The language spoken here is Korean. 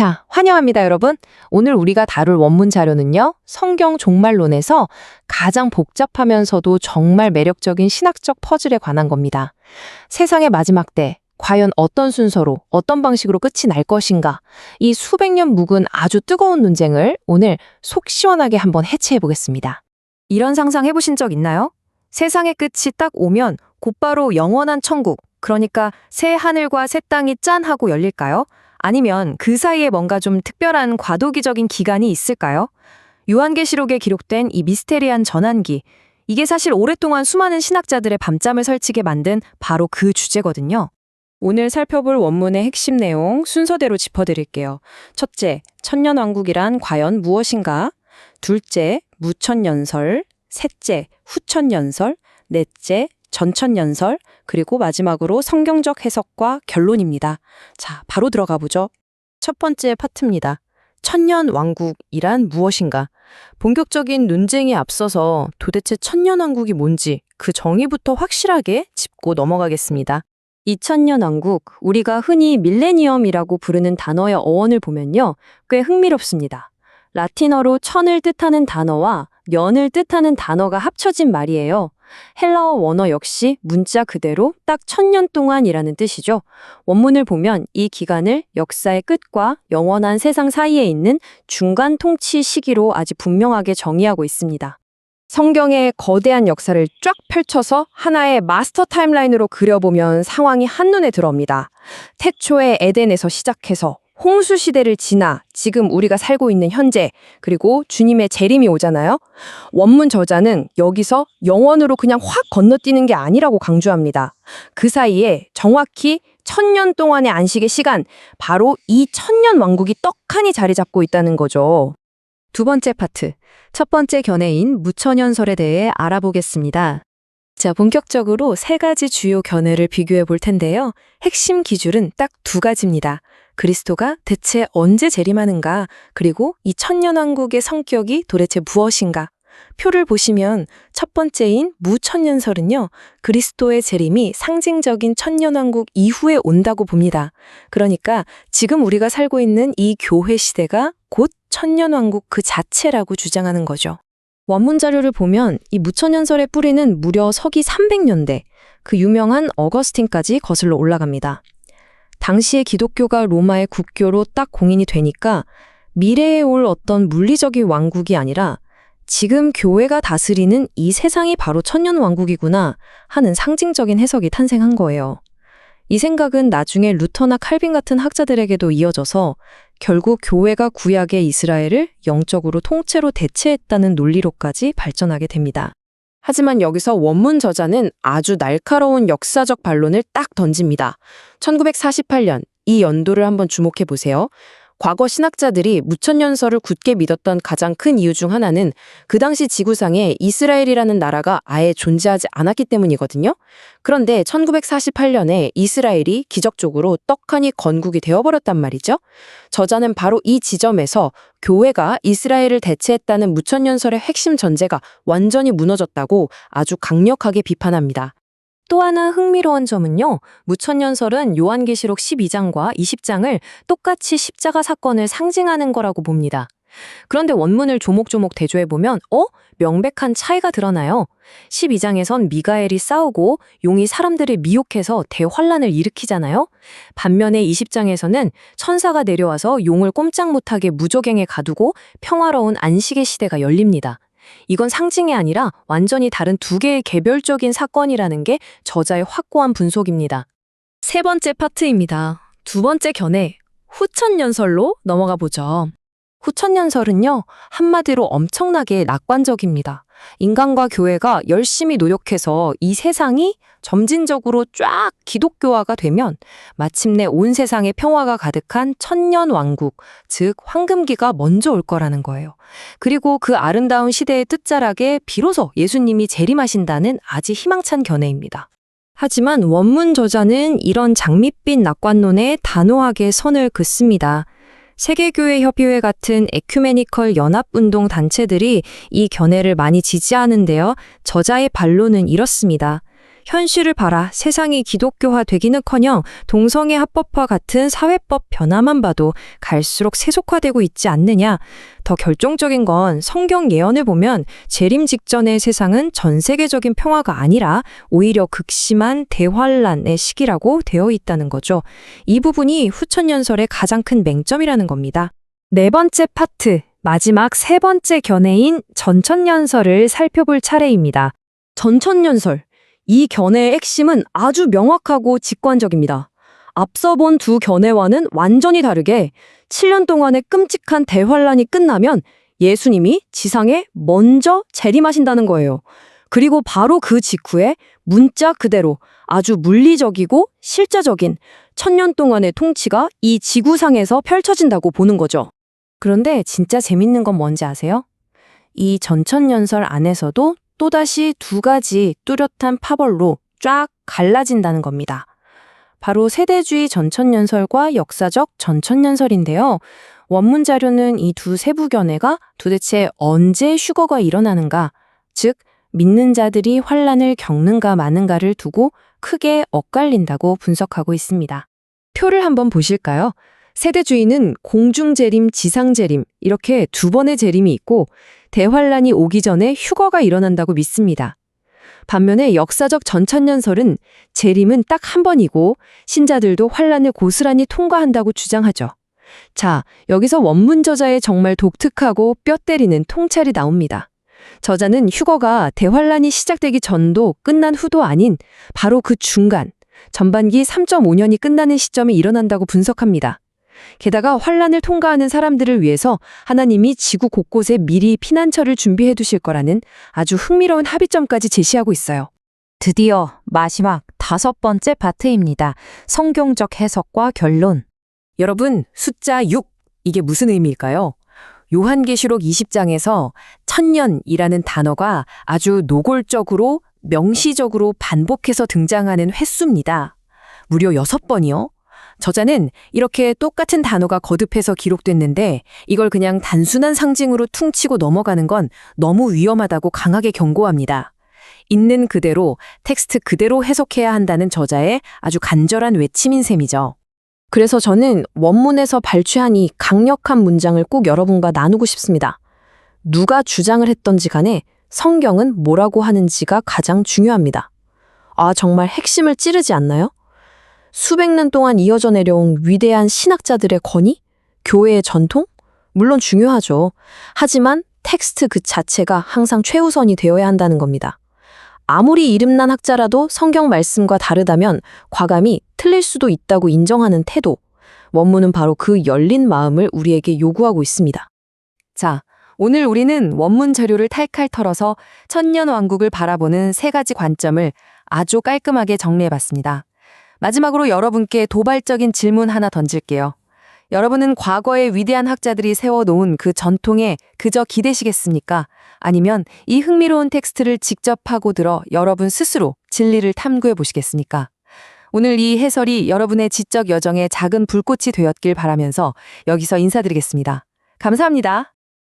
자, 환영합니다, 여러분. 오늘 우리가 다룰 원문 자료는요, 성경 종말론에서 가장 복잡하면서도 정말 매력적인 신학적 퍼즐에 관한 겁니다. 세상의 마지막 때, 과연 어떤 순서로, 어떤 방식으로 끝이 날 것인가? 이 수백 년 묵은 아주 뜨거운 논쟁을 오늘 속 시원하게 한번 해체해 보겠습니다. 이런 상상 해보신 적 있나요? 세상의 끝이 딱 오면 곧바로 영원한 천국, 그러니까 새 하늘과 새 땅이 짠 하고 열릴까요? 아니면 그 사이에 뭔가 좀 특별한 과도기적인 기간이 있을까요? 요한계시록에 기록된 이 미스테리한 전환기, 이게 사실 오랫동안 수많은 신학자들의 밤잠을 설치게 만든 바로 그 주제거든요. 오늘 살펴볼 원문의 핵심 내용 순서대로 짚어드릴게요. 첫째, 천년왕국이란 과연 무엇인가? 둘째, 무천년설. 셋째, 후천년설. 넷째, 전천년설. 그리고 마지막으로 성경적 해석과 결론입니다. 자, 바로 들어가 보죠. 첫 번째 파트입니다. 천년왕국이란 무엇인가? 본격적인 논쟁에 앞서서 도대체 천년왕국이 뭔지 그 정의부터 확실하게 짚고 넘어가겠습니다. 이 천년왕국, 우리가 흔히 밀레니엄이라고 부르는 단어의 어원을 보면요, 꽤 흥미롭습니다. 라틴어로 천을 뜻하는 단어와 년을 뜻하는 단어가 합쳐진 말이에요. 헬라어 원어 역시 문자 그대로 딱 1000년 동안이라는 뜻이죠. 원문을 보면 이 기간을 역사의 끝과 영원한 세상 사이에 있는 중간 통치 시기로 아주 분명하게 정의하고 있습니다. 성경의 거대한 역사를 쫙 펼쳐서 하나의 마스터 타임라인으로 그려보면 상황이 한눈에 들어옵니다. 태초의 에덴에서 시작해서 홍수 시대를 지나 지금 우리가 살고 있는 현재, 그리고 주님의 재림이 오잖아요. 원문 저자는 여기서 영원으로 그냥 확 건너뛰는 게 아니라고 강조합니다. 그 사이에 정확히 1000년 동안의 안식의 시간, 바로 이 천년 왕국이 떡하니 자리 잡고 있다는 거죠. 두 번째 파트, 첫 번째 견해인 무천년설에 대해 알아보겠습니다. 자, 본격적으로 세 가지 주요 견해를 비교해 볼 텐데요. 핵심 기준은 딱 두 가지입니다. 그리스도가 대체 언제 재림하는가, 그리고 이 천년왕국의 성격이 도대체 무엇인가. 표를 보시면 첫 번째인 무천년설은요, 그리스도의 재림이 상징적인 천년왕국 이후에 온다고 봅니다. 그러니까 지금 우리가 살고 있는 이 교회 시대가 곧 천년왕국 그 자체라고 주장하는 거죠. 원문 자료를 보면 이 무천년설의 뿌리는 무려 서기 300년대, 그 유명한 어거스틴까지 거슬러 올라갑니다. 당시에 기독교가 로마의 국교로 딱 공인이 되니까 미래에 올 어떤 물리적인 왕국이 아니라 지금 교회가 다스리는 이 세상이 바로 천년왕국이구나 하는 상징적인 해석이 탄생한 거예요. 이 생각은 나중에 루터나 칼빈 같은 학자들에게도 이어져서 결국 교회가 구약의 이스라엘을 영적으로 통째로 대체했다는 논리로까지 발전하게 됩니다. 하지만 여기서 원문 저자는 아주 날카로운 역사적 반론을 딱 던집니다. 1948년, 이 연도를 한번 주목해 보세요. 과거 신학자들이 무천년설을 굳게 믿었던 가장 큰 이유 중 하나는 그 당시 지구상에 이스라엘이라는 나라가 아예 존재하지 않았기 때문이거든요. 그런데 1948년에 이스라엘이 기적적으로 떡하니 건국이 되어버렸단 말이죠. 저자는 바로 이 지점에서 교회가 이스라엘을 대체했다는 무천년설의 핵심 전제가 완전히 무너졌다고 아주 강력하게 비판합니다. 또 하나 흥미로운 점은요, 무천년설은 요한계시록 12장과 20장을 똑같이 십자가 사건을 상징하는 거라고 봅니다. 그런데 원문을 조목조목 대조해보면 명백한 차이가 드러나요. 12장에선 미가엘이 싸우고 용이 사람들을 미혹해서 대환란을 일으키잖아요. 반면에 20장에서는 천사가 내려와서 용을 꼼짝 못하게 무적행에 가두고 평화로운 안식의 시대가 열립니다. 이건 상징이 아니라 완전히 다른 두 개의 개별적인 사건이라는 게 저자의 확고한 분석입니다. 세 번째 파트입니다. 두 번째 견해, 후천년설로 넘어가 보죠. 후천년설은요, 한마디로 엄청나게 낙관적입니다. 인간과 교회가 열심히 노력해서 이 세상이 점진적으로 쫙 기독교화가 되면 마침내 온 세상에 평화가 가득한 천년왕국, 즉 황금기가 먼저 올 거라는 거예요. 그리고 그 아름다운 시대의 끝자락에 비로소 예수님이 재림하신다는 아주 희망찬 견해입니다. 하지만 원문 저자는 이런 장밋빛 낙관론에 단호하게 선을 긋습니다. 세계교회협의회 같은 에큐메니컬 연합운동 단체들이 이 견해를 많이 지지하는데요. 저자의 반론은 이렇습니다. 현실을 봐라. 세상이 기독교화 되기는커녕 동성애 합법화 같은 사회법 변화만 봐도 갈수록 세속화되고 있지 않느냐. 더 결정적인 건 성경 예언을 보면 재림 직전의 세상은 전 세계적인 평화가 아니라 오히려 극심한 대환란의 시기라고 되어 있다는 거죠. 이 부분이 후천연설의 가장 큰 맹점이라는 겁니다. 네 번째 파트, 마지막 세 번째 견해인 전천연설을 살펴볼 차례입니다. 전천연설. 이 견해의 핵심은 아주 명확하고 직관적입니다. 앞서 본 두 견해와는 완전히 다르게 7년 동안의 끔찍한 대환란이 끝나면 예수님이 지상에 먼저 재림하신다는 거예요. 그리고 바로 그 직후에 문자 그대로 아주 물리적이고 실제적인 1000년 동안의 통치가 이 지구상에서 펼쳐진다고 보는 거죠. 그런데 진짜 재밌는 건 뭔지 아세요? 이 전천연설 안에서도 또다시 두 가지 뚜렷한 파벌로 쫙 갈라진다는 겁니다. 바로 세대주의 전천연설과 역사적 전천연설인데요. 원문 자료는 이 두 세부 견해가 도대체 언제 휴거가 일어나는가, 즉 믿는 자들이 환란을 겪는가 마는가를 두고 크게 엇갈린다고 분석하고 있습니다. 표를 한번 보실까요? 세대주의는 공중재림, 지상재림 이렇게 두 번의 재림이 있고 대환란이 오기 전에 휴거가 일어난다고 믿습니다. 반면에 역사적 전천연설은 재림은 딱 한 번이고 신자들도 환란을 고스란히 통과한다고 주장하죠. 자, 여기서 원문 저자의 정말 독특하고 뼈 때리는 통찰이 나옵니다. 저자는 휴거가 대환란이 시작되기 전도 끝난 후도 아닌 바로 그 중간, 전반기 3.5년이 끝나는 시점에 일어난다고 분석합니다. 게다가 환란을 통과하는 사람들을 위해서 하나님이 지구 곳곳에 미리 피난처를 준비해 두실 거라는 아주 흥미로운 합의점까지 제시하고 있어요. 드디어 마지막 다섯 번째 파트입니다. 성경적 해석과 결론. 여러분, 숫자 6, 이게 무슨 의미일까요? 요한계시록 20장에서 천년이라는 단어가 아주 노골적으로 명시적으로 반복해서 등장하는 횟수입니다. 무려 6번이요. 저자는 이렇게 똑같은 단어가 거듭해서 기록됐는데 이걸 그냥 단순한 상징으로 퉁치고 넘어가는 건 너무 위험하다고 강하게 경고합니다. 있는 그대로, 텍스트 그대로 해석해야 한다는 저자의 아주 간절한 외침인 셈이죠. 그래서 저는 원문에서 발췌한 이 강력한 문장을 꼭 여러분과 나누고 싶습니다. 누가 주장을 했던지 간에 성경은 뭐라고 하는지가 가장 중요합니다. 아, 정말 핵심을 찌르지 않나요? 수백 년 동안 이어져 내려온 위대한 신학자들의 권위? 교회의 전통? 물론 중요하죠. 하지만 텍스트 그 자체가 항상 최우선이 되어야 한다는 겁니다. 아무리 이름난 학자라도 성경 말씀과 다르다면 과감히 틀릴 수도 있다고 인정하는 태도. 원문은 바로 그 열린 마음을 우리에게 요구하고 있습니다. 자, 오늘 우리는 원문 자료를 탈칼 털어서 천년왕국을 바라보는 세 가지 관점을 아주 깔끔하게 정리해봤습니다. 마지막으로 여러분께 도발적인 질문 하나 던질게요. 여러분은 과거의 위대한 학자들이 세워놓은 그 전통에 그저 기대시겠습니까? 아니면 이 흥미로운 텍스트를 직접 파고들어 여러분 스스로 진리를 탐구해 보시겠습니까? 오늘 이 해설이 여러분의 지적 여정에 작은 불꽃이 되었길 바라면서 여기서 인사드리겠습니다. 감사합니다.